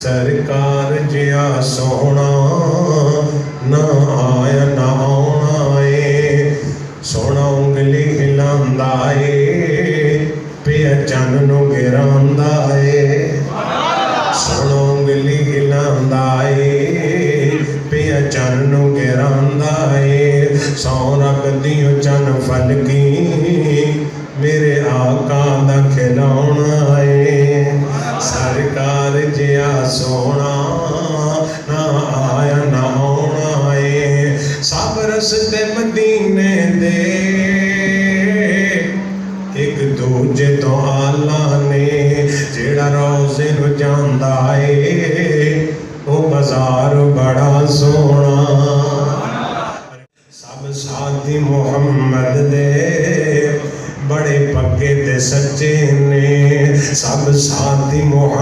सरकार जिया सोना ना आया ना आना सोना उंगली हिलांदा पिया चन नू गिरांदा सोना उंगली हिलांदा पिया चन नू गिरांदा सौ रखदियों चन फलकी मेरे आका दा खिलौना सरकार जिया सोना ना आया ना आना सब रस्ते मदीने दे एक दूजे तो आला ने जेड़ा रोज़े नू जांदा वो बाजार बड़ा सोना सब साथी मुहम्मद दे बड़े पक्के ते सच्चे ने सब साथी मुहम्मद